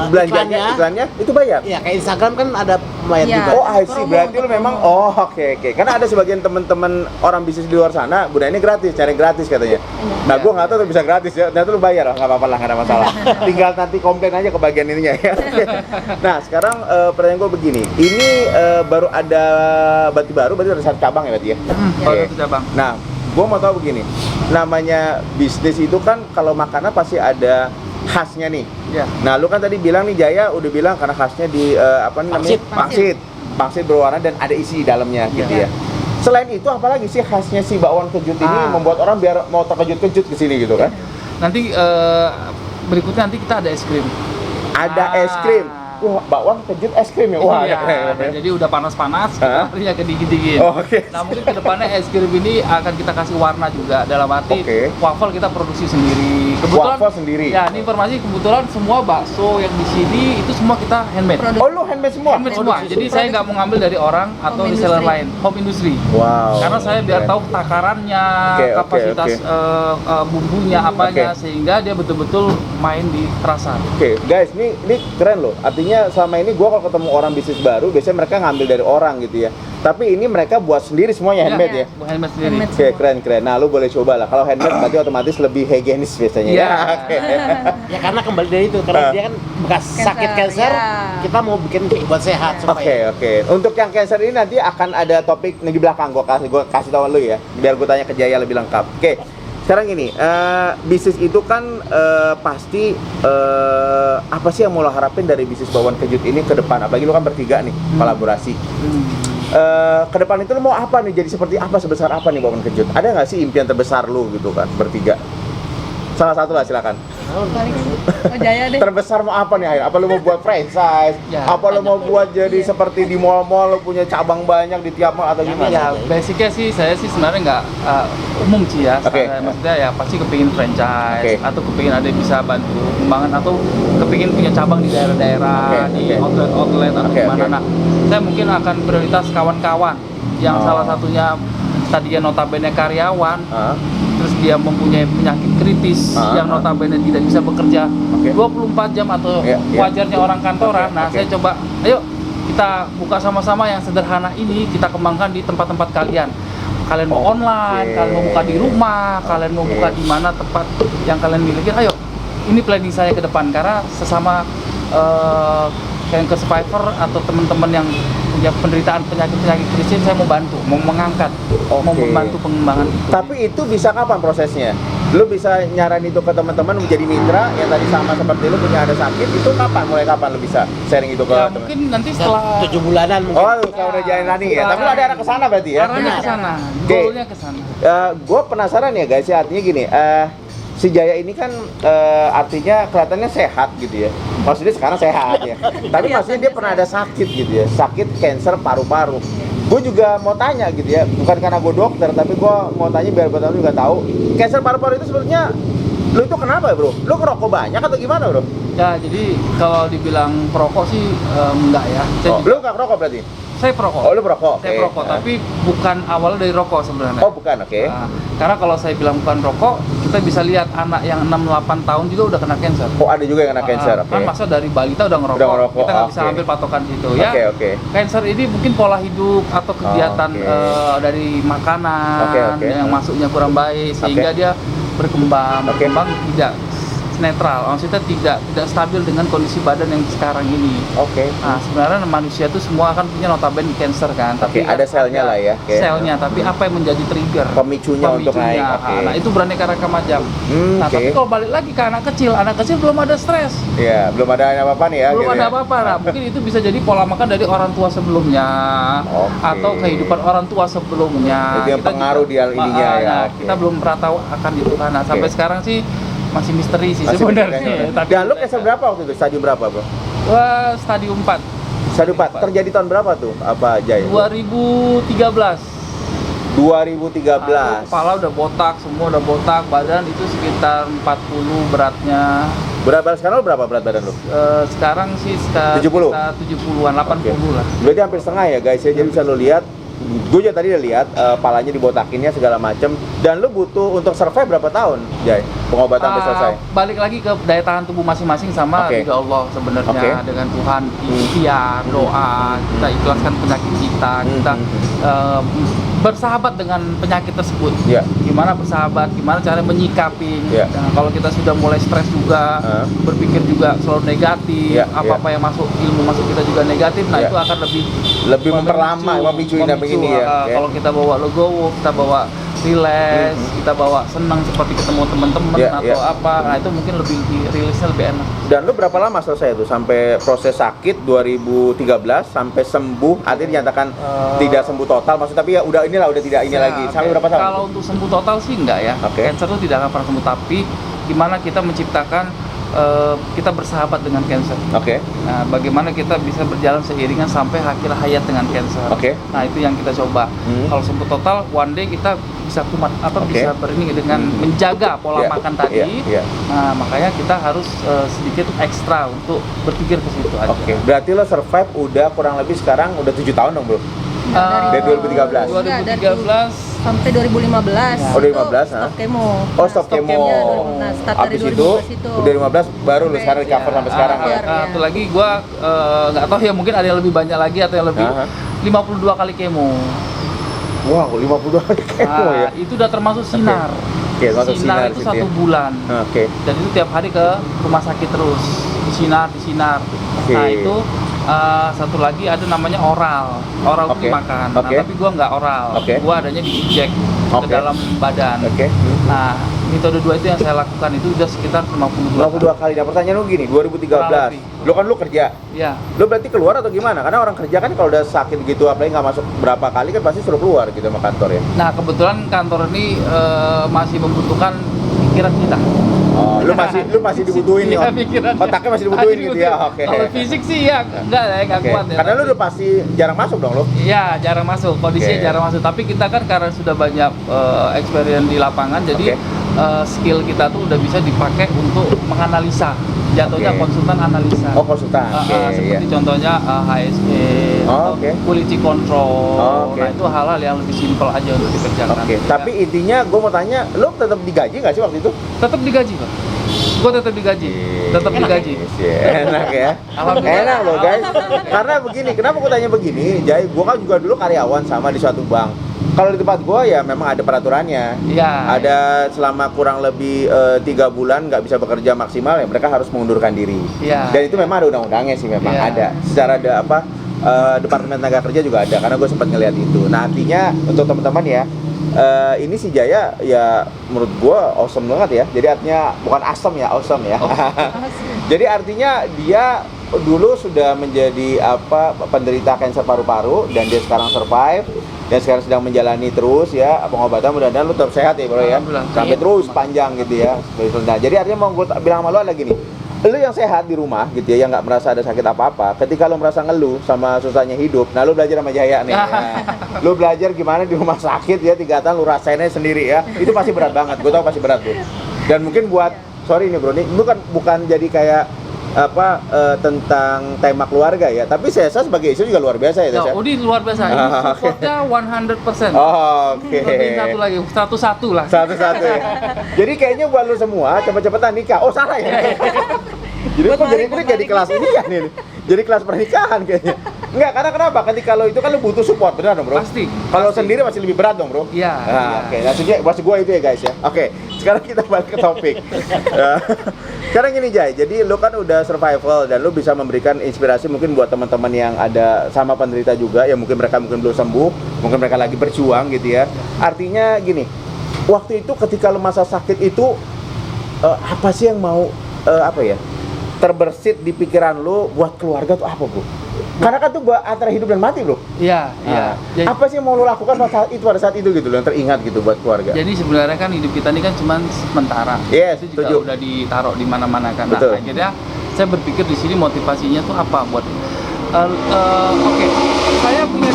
Belanjanya, iklannya itu bayar? iya kayak Instagram kan ada bayar Iya. juga. Oh, I see. Promo, Berarti lu untuk memang promo. oke. Karena ada sebagian teman-teman orang bisnis di luar sana gunainnya gratis, cari gratis katanya. Nah, gua nggak tahu tuh bisa gratis ya. Ternyata lu bayar, nggak apa-apa lah, nggak ada masalah. Tinggal nanti komplain aja ke bagian ininya ya. Oke. Nah, sekarang pertanyaan gua begini. Ini baru ada berarti ada 1 cabang ya berarti ya? Baru Oke. satu cabang. Nah, gua mau tahu begini. Namanya bisnis itu kan kalau makanan pasti ada khasnya nih. Ya. Nah, lu kan tadi bilang nih Jaya udah bilang karena khasnya di apa namanya? Pangsit. Pangsit berwarna dan ada isi di dalamnya gitu ya. Iya. Selain itu apalagi sih khasnya si bakwan kejut ini Ah. membuat orang biar mau terkejut-kejut ke sini gitu kan? Nanti berikutnya nanti kita ada es krim. Ada Ah. es krim. Wah, bakwan kejut es krim ya. Wah, Iya, keren. jadi udah panas-panas, Hah? kita kedingin-dingin. Oh, oke. Nah mungkin kedepannya es krim ini akan kita kasih warna juga, dalam arti Oke. waffle kita produksi sendiri. Kebetulan, Waffle sendiri. Ya, ini informasi kebetulan semua bakso yang di sini itu semua kita handmade. Produk. Oh, lu handmade semua? Handmade semua. Jadi saya nggak mau ngambil dari orang atau Home reseller industry. lain, home industry. Wow. Karena saya biar Keren. tahu takarannya, Oke, kapasitas bumbunya apanya, Oke. sehingga dia betul-betul main di rasa. Oke, guys, ini keren loh. Artinya selama ini gua kalau ketemu orang bisnis baru, biasanya mereka ngambil dari orang gitu ya. Tapi ini mereka buat sendiri semuanya handmade ya. Handmade sendiri. Handmade. Oke, keren. Nah, lu boleh coba lah. Kalau handmade berarti otomatis lebih higienis biasanya. Iya. Ya, oke. Ya karena kembali dari itu karena Ah. dia kan bekas Cancer, sakit kanker, ya. kita mau bikin buat sehat supaya. Oke. Untuk yang cancer ini nanti akan ada topik di belakang. Gua kasih tahu lu ya, biar gua tanya ke Jaya lebih lengkap. Oke. Sekarang gini, bisnis itu kan pasti apa sih yang mau lo harapin dari bisnis bakwan kejut ini ke depan? Apalagi lu kan bertiga nih, kolaborasi. Ke depan itu lu mau apa nih? Jadi seperti apa, sebesar apa nih bakwan kejut? Ada nggak sih impian terbesar lu gitu kan, bertiga? Salah satu lah, silakan. Balik lagi. Oh, Jaya deh. Terbesar mau apa nih akhir? Apa lu mau buat franchise? Ya, apa lu mau buat jadi Iya. seperti di mall-mall, lu punya cabang banyak di tiap mall atau gimana? Ya, basicnya sih saya sih sebenarnya nggak umum sih ya. Oke. Maksudnya ya pasti kepingin franchise Oke. atau kepingin ada yang bisa bantu pengembangan atau kepingin punya cabang di daerah-daerah, Oke, di oke. outlet atau Oke, gimana. oke. Nah, saya mungkin akan prioritas kawan-kawan yang Oh. salah satunya tadinya notabene karyawan, Hah? terus dia mempunyai penyakit kritis Ah, yang ah. notabene tidak bisa bekerja Oke. 24 jam atau Iya, iya. wajarnya orang kantoran. Oke, Nah, oke. saya coba, ayo kita buka sama-sama yang sederhana ini, kita kembangkan di tempat-tempat kalian. Kalian mau online, kalian mau buka di rumah, kalian mau Oke. buka di mana tempat yang kalian miliki. Ayo, ini planning saya ke depan karena sesama cancer survivor atau teman-teman yang punya penderitaan penyakit kritis, saya mau bantu, mau mengangkat, mau Oke. membantu pengembangan itu. Tapi itu bisa kapan prosesnya? Lu bisa nyaran itu ke teman-teman menjadi mitra yang tadi sama seperti lu punya ada sakit, itu kapan? Mulai kapan lu bisa sharing itu ke Ya teman? mungkin nanti setelah 7 bulanan mungkin. Oh, lu udah jalan running ya. Tapi lu ada arah ke sana berarti ya? arahnya ke sana, Oke. goalnya ke sana. Gue penasaran ya guys ya, artinya gini, si Jaya ini kan artinya kelihatannya sehat gitu ya. Maksudnya sekarang sehat ya. Tapi maksudnya dia pernah ada sakit gitu ya, sakit kanker paru-paru. Gue juga mau tanya gitu ya, bukan karena gue dokter, tapi gue mau tanya biar betul juga tahu. Kanker paru-paru itu sebenarnya lu itu kenapa ya bro? Lu ngerokok banyak atau gimana bro? Ya jadi kalau dibilang perokok sih enggak ya. Oh, lu nggak ngerokok berarti? Saya perokok. Oh, lu perokok. Saya perokok, tapi bukan awalnya dari rokok sebenarnya. Oh, bukan, oke. Nah, karena kalau saya bilang bukan rokok, kita bisa lihat anak yang 6-8 tahun juga udah kena cancer. Oh, ada juga yang kena cancer. Oke. Kan masa dari balita udah ngerokok, Udah ngerokok, kita nggak bisa oke. ambil patokan itu ya. Oke. Cancer ini mungkin pola hidup atau kegiatan Oke. dari makanan Oke. yang masuknya kurang baik sehingga dia berkembang tidak netral, maksudnya tidak stabil dengan kondisi badan yang sekarang ini. Oke. Nah, sebenarnya manusia itu semua kan punya notabene cancer kan, tapi Oke, ada selnya lah ya. Oke. Selnya, tapi apa yang menjadi trigger? Pemicunya untuk naik. Oke. Nah, itu beraneka ragam macam. Nah, oke. tapi kalau balik lagi ke anak kecil belum ada stres. Iya, belum ada apa-apa nih ya. Belum gitu ada ya. apa-apa. Nah, mungkin itu bisa jadi pola makan dari orang tua sebelumnya Oke. atau kehidupan orang tua sebelumnya. Itu yang pengaruh di ininya ya. Nah, Oke. kita belum pernah tahu akan itu kan. Nah, sampai sekarang sih masih misteri sih Masih sebenarnya. cancer. Tapi Dan lu cancer berapa waktu itu? Stadium berapa, Bro? Wah, stadium 4. Stadium 4. Terjadi tahun berapa tuh? Apa, Jay? 2013. 2013. Kepala udah botak, semua udah botak, badan itu sekitar 40 beratnya. Sekarang lu berapa berat badan lu? Sekarang sih sekitar 70? 70-an, 80 lah. Berarti hampir setengah ya, guys ya. Jadi bisa lu lihat, gue juga tadi udah lihat palanya dibotakinnya segala macem. Dan lu butuh untuk survive berapa tahun, Jay? Pengobatan sampai selesai. Balik lagi ke daya tahan tubuh masing-masing sama Oke. ridho Allah sebenarnya. Oke. Dengan Tuhan, ikhtiar, doa, kita ikhlaskan penyakit kita, kita bersahabat dengan penyakit tersebut. Iya. Gimana bersahabat, gimana cara menyikapi. Iya. Nah, kalau kita sudah mulai stres juga, berpikir juga selalu negatif, Iya, apa-apa yang masuk, ilmu masuk kita juga negatif, nah Iya. itu akan lebih memperlama, memicu begini ya. Oke. Kalau kita bawa legowo, kita bawa relax, kita bawa senang seperti ketemu teman-teman Iya, atau iya. apa, nah itu mungkin lebih rilisnya lebih enak. Dan lu berapa lama selesai itu? Sampai proses sakit 2013 sampai sembuh, akhirnya dinyatakan tidak sembuh total, maksud tapi ya udah inilah udah tidak ini lagi. Sampai berapa tahun? Kalau untuk sembuh total sih enggak ya. Oke. Cancer itu tidak akan pernah sembuh, tapi gimana kita menciptakan kita bersahabat dengan cancer. Oke. Nah, bagaimana kita bisa berjalan seiringan sampai akhir hayat dengan cancer. Oke. Nah, itu yang kita coba. Kalau sembuh total, one day kita bisa kumat bisa berini dengan menjaga pola Iya, makan tadi. iya. Nah, makanya kita harus sedikit ekstra untuk berpikir ke situ aja. Oke. Berarti lo survive udah kurang lebih sekarang udah 7 tahun dong, Bro? Dari 2013. 2013 sampai 2015. Oh, 2015, stop kemo. Oh, stop kemo. Nah, start dari Habis itu 2015 itu. udah 15 baru lu sekarang recover sampai sekarang ya. Satu lagi gua nggak tahu ya, mungkin ada yang lebih banyak lagi atau yang lebih 52 kali kemo. Wow, 52 kali kemo ya. Itu udah termasuk sinar. Oke, termasuk sinar itu gitu ya. 1 bulan. Oke. Dan itu tiap hari ke rumah sakit terus disinar. Oke. Nah itu satu lagi ada namanya oral itu Oke. dimakan. Oke. Nah, tapi gua nggak oral, Oke. gua adanya diinjek ke Oke. dalam badan. Oke. Nah, metode 2 itu yang saya lakukan itu udah sekitar 52 kali. Nah, pertanyaan lu gini, 2013. Lu kan lu kerja. Iya. Lu berarti keluar atau gimana? Karena orang kerja kan kalau udah sakit gitu apalagi nggak masuk berapa kali kan pasti suruh keluar gitu sama kantor ya. Nah, kebetulan kantor ini masih membutuhkan pikiran kita. Oh, lu masih dibutuhin nih. Iya, pikiran. Otaknya masih dibutuhin gitu ya. Oke. Kalau fisik sih ya enggak Oke. kuat ya. Karena lu udah pasti jarang masuk dong lu. Iya, jarang masuk. Kondisinya Oke. jarang masuk. Tapi kita kan karena sudah banyak experience di lapangan, jadi skill kita tuh udah bisa dipakai untuk menganalisa. Jatuhnya Oke. konsultan analisa. Oh, konsultan. Oke, seperti iya. contohnya HSE atau oke. quality control. Oke. Nah, itu hal-hal yang lebih simpel aja untuk dikerjakan. Oke, Ya. tapi intinya gue mau tanya, lu tetap digaji nggak sih waktu itu? Tetap digaji, Pak. Gua tetap digaji. Tetap digaji. Enak ya. Alhamdulillah. Enak loh guys. Karena begini, kenapa gue tanya begini? Jai, gue kan juga dulu karyawan sama di suatu bank. Kalau di tempat gue ya memang ada peraturannya. Iya. Ada selama kurang lebih 3 bulan nggak bisa bekerja maksimal ya mereka harus mengundurkan diri. Iya. Dan itu memang ada undang-undangnya sih memang Iya. ada. Secara ada apa? Departemen Tenaga Kerja juga ada karena gue sempat ngeliat itu. Nah artinya untuk teman-teman ya. Ini si Jaya ya menurut gua awesome banget ya. Jadi artinya bukan asem ya, awesome ya. Jadi artinya dia dulu sudah menjadi penderita kanker paru-paru dan dia sekarang survive dan sekarang sedang menjalani terus ya pengobatan. Mudah-mudahan lu tetap sehat ya bro ya. Alhamdulillah. Sampai Iya. terus panjang gitu ya. Nah, jadi artinya mau gue bilang sama lu lagi nih. Lu yang sehat di rumah gitu ya, yang nggak merasa ada sakit apa-apa, ketika lu merasa ngeluh sama susahnya hidup, nah lu belajar sama Jaya nih ya. Lu belajar gimana di rumah sakit ya 3 tahun lu rasainnya sendiri ya, itu pasti berat banget, gue tau pasti berat tuh. Dan mungkin buat, sorry nih bro, ini bukan jadi kayak tentang tema keluarga ya. Tapi Sesa sebagai istri juga luar biasa ya, Ses. Udi luar biasa. Ini supportnya 100%. Oke. Lebih satu lagi, 101 lah. Satu-satu ya. Jadi kayaknya buat lu semua cepet-cepetan nikah. Oh, salah ya. Jadi kok jadi kelas ini kan ini. Jadi kelas pernikahan kayaknya. Enggak, karena kenapa? Ketika lo itu kan lo butuh support, benar dong, Bro? Pasti. Kalau sendiri masih lebih berat dong, Bro? Iya. Nah, iya. oke. Maksud gue itu ya, guys ya. Oke, sekarang kita balik ke topik. Sekarang gini, Jai. Jadi lo kan udah survival dan lo bisa memberikan inspirasi mungkin buat teman-teman yang ada sama penderita juga, yang mungkin mereka belum sembuh, mungkin mereka lagi berjuang gitu ya. Artinya gini, waktu itu ketika lo masa sakit itu apa sih yang mau terbersit di pikiran lo buat keluarga tuh apa, Bro? Karena kan tuh buat antara hidup dan mati, Bro. Iya, iya. Jadi, apa sih yang mau lo lakukan pada saat itu gitu loh, yang teringat gitu buat keluarga? Jadi sebenarnya kan hidup kita ini kan cuma sementara. Yes, itu juga setuju. udah ditaruh di mana-mana kan. Nah, Betul. akhirnya saya berpikir di sini motivasinya tuh apa buat oke, saya punya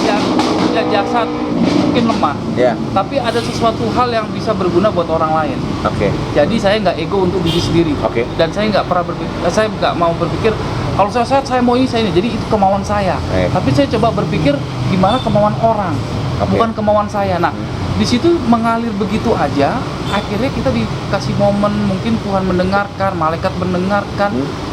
jasad mungkin lemah, Ya, tapi ada sesuatu hal yang bisa berguna buat orang lain. oke. Jadi saya nggak ego untuk diri sendiri. Oke. Dan saya nggak pernah saya nggak mau berpikir kalau saya sehat saya mau ini saya ini. Jadi itu kemauan saya. Tapi saya coba berpikir gimana kemauan orang, Oke. bukan kemauan saya. Nah, di situ mengalir begitu aja. Akhirnya kita dikasih momen, mungkin Tuhan mendengarkan, malaikat mendengarkan.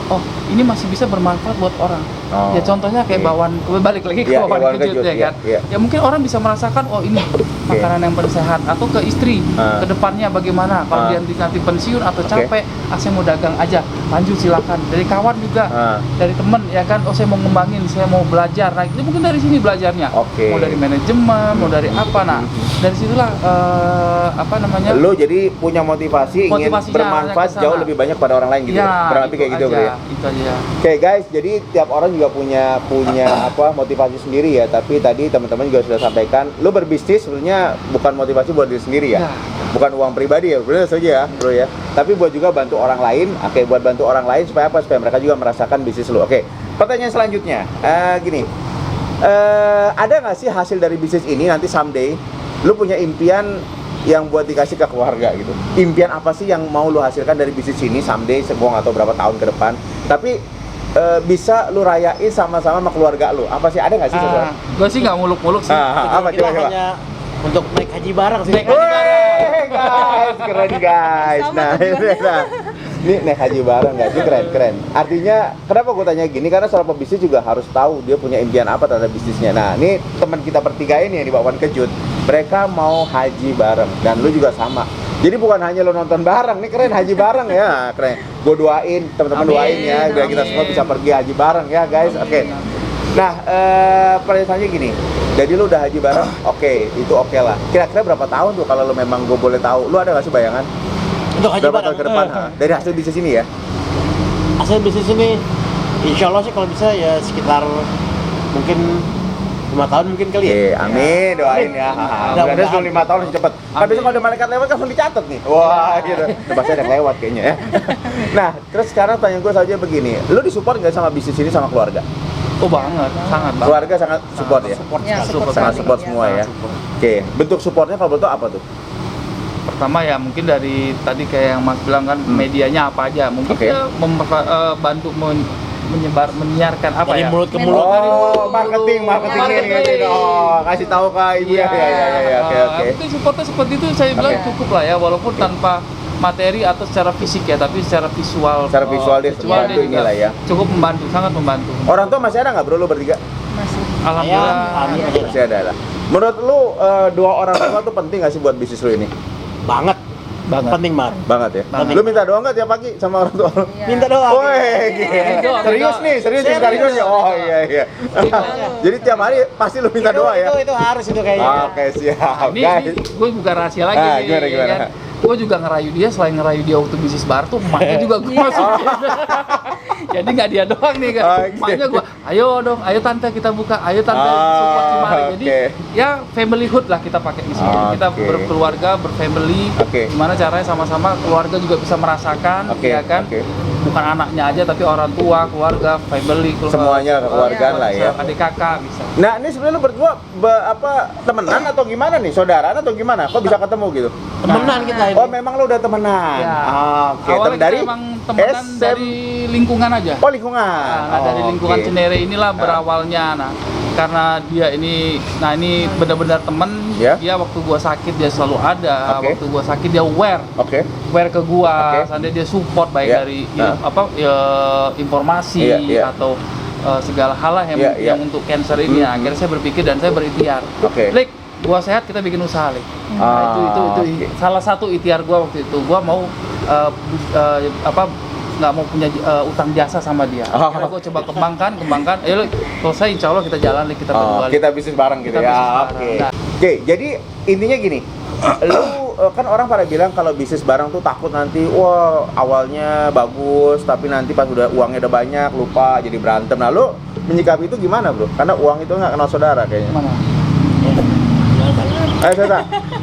Oh, ini masih bisa bermanfaat buat orang. Oh, Ya contohnya kayak oke. bawaan, balik lagi ke Iya, bawaan bawaan kejut kejut, ya iya, kan. iya. Ya mungkin orang bisa merasakan oh ini makanan yang paling sehat, atau ke istri ke depannya bagaimana kalau dia nanti pensiun atau Oke. capek, saya mau dagang aja, lanjut silakan. Dari kawan juga, dari temen ya kan, oh saya mau ngembangin, saya mau belajar. Nah itu mungkin dari sini belajarnya. Oke. Mau dari manajemen, mau dari apa. Nah dari situlah Lo jadi punya motivasi ingin Motivasinya bermanfaat arahnya ke sana. jauh lebih banyak pada orang lain gitu. Ya, Berarti kayak gitu, Bro ya. itu aja. Oke, guys, jadi tiap orang juga punya motivasi sendiri ya. Tapi tadi teman-teman juga sudah sampaikan, lo berbisnis sebenarnya bukan motivasi buat diri sendiri ya. Ya. Bukan uang pribadi ya, benar saja ya, Bro ya. Tapi buat juga bantu orang lain. Oke, buat bantu orang lain supaya apa? Supaya mereka juga merasakan bisnis lo. Oke, pertanyaan selanjutnya, gini, ada nggak sih hasil dari bisnis ini nanti someday lo punya impian yang buat dikasih ke keluarga gitu? Impian apa sih yang mau lo hasilkan dari bisnis ini someday, gua nggak tahu berapa tahun ke depan, tapi bisa lu rayain sama-sama sama keluarga lu. Apa sih, ada nggak sih saudara? Gue sih nggak muluk-muluk sih. Apa Kita coba? hanya untuk naik haji bareng sih. Naik haji Wih, guys, keren guys. Sama Nah, tujuannya. ini naik haji bareng guys, ini keren. Artinya, kenapa gue tanya gini? Karena seorang pebisnis juga harus tahu dia punya impian apa terhadap bisnisnya. Nah, ini teman kita bertiga ini yang di Bakwan Kejut, mereka mau haji bareng dan lu juga sama. Jadi bukan hanya lo nonton bareng, nih keren haji bareng ya, keren. Gue doain, teman-teman Amin, doain ya, biar kita amin. semua bisa pergi haji bareng ya guys. Oke. Nah, pertanyaannya gini, jadi lu udah haji bareng, oke, itu oke lah. Kira-kira berapa tahun tuh kalau lu memang gue boleh tahu? Lu ada nggak sih bayangan? Untuk haji Berapa bareng. tahun ke depan? Dari hasil bisnis ini ya? Hasil bisnis ini, insya Allah sih kalau bisa ya sekitar mungkin 5 tahun mungkin kali ya. Oke, amin, doain ya. Mudah-mudahan sebelum 5 tahun langsung cepet. Kan besok kalau ada malaikat lewat kan langsung dicatat nih. Wah, gitu. Bahasa ada yang lewat kayaknya ya. Nah, terus sekarang pertanyaan gue saja begini, lu disupport nggak sama bisnis ini sama keluarga? Oh banget, sangat banget. Keluarga sangat support ya? Support Ya, sekali. support Sangat sekali, support ya. semua ya. Support. Oke, bentuk supportnya kalau betul apa tuh? Pertama ya mungkin dari tadi kayak yang Mas bilang kan medianya apa aja. Mungkin Oke. dia bantu menyiarkan apa Dari ya? mulut ke mulut. Oh, marketing Marketing. ini. Oh, kasih tahu ke ibu ya. Ya, oke. Mungkin supportnya seperti itu saya bilang Oke. cukup lah ya, walaupun tanpa materi atau secara fisik ya, tapi secara visual. Secara visual dia membantu juga inilah ya. Cukup membantu, sangat membantu. Orang tua masih ada nggak bro lu bertiga? Masih. Alhamdulillah. Alhamdulillah. Masih ada lah. Menurut lu dua orang tua tuh penting nggak sih buat bisnis lu ini? Banget. Banget. Penting banget. Banget ya. Banget. Lu minta doa nggak tiap pagi sama orang tua lu? Iya. Minta doa. Woi, gila. Serius nih, serius ya. Oh iya. Jadi tiap hari pasti lu minta doa ya. Itu harus itu kayaknya. Oke, siap. Ini Guys. gue buka rahasia lagi Ah, nih, gimana? kan? Gue juga ngerayu dia, selain ngerayu dia waktu bisnis bar tuh emaknya juga gue masukin. Jadi nggak dia doang nih kan, Oke. emaknya gue, ayo dong, ayo tante kita buka, ayo tante Ah, support si Mari. Jadi oke. ya familyhood lah kita pakai di sini. Kita Oke. berkeluarga, berfamily. Oke. Gimana caranya sama-sama keluarga juga bisa merasakan, Oke, ya kan? oke. Bukan anaknya aja, tapi orang tua, keluarga, family, Semuanya kekeluargaan lah ya. Adik kakak bisa. Nah, ini sebenarnya lu berdua temenan atau gimana nih? Saudaraan atau gimana? Kok bisa ketemu gitu? Temenan kita ini. Oh, memang lu udah temenan. Ya. Oke, Awalnya dari kita emang pertemanan dari lingkungan aja. Oh, lingkungan. Nah, dari lingkungan oke. Cinere inilah berawalnya. Nah, karena dia ini benar-benar temen. Ya. Dia waktu gua sakit dia selalu ada. Oke. Waktu gua sakit dia aware ke gua. Oke. Sampai dia support baik Ya. dari Nah. informasi Iya, iya. atau segala hal lah yang, Iya, iya. yang untuk cancer ini. Nah, akhirnya saya berpikir dan saya berikhtiar. Oke. Lik, gua sehat kita bikin usaha, Lik. Ah, Itu oke. salah satu ikhtiar gua waktu itu. Gua mau nggak mau punya utang jasa sama dia. Akhirnya gue coba kembangkan. Ayo, selesai insya Allah kita jalan, kita berdua. Kita bisnis bareng gitu Kita ya. bisnis Oke. bareng. Nah. Oke, jadi intinya gini. Lu kan orang pada bilang kalau bisnis bareng tuh takut nanti wah awalnya bagus tapi nanti pas udah uangnya udah banyak lupa jadi berantem. Nah, lu menyikapi itu gimana, Bro? Karena uang itu nggak kenal saudara kayaknya. Mana? Ayo, Seta.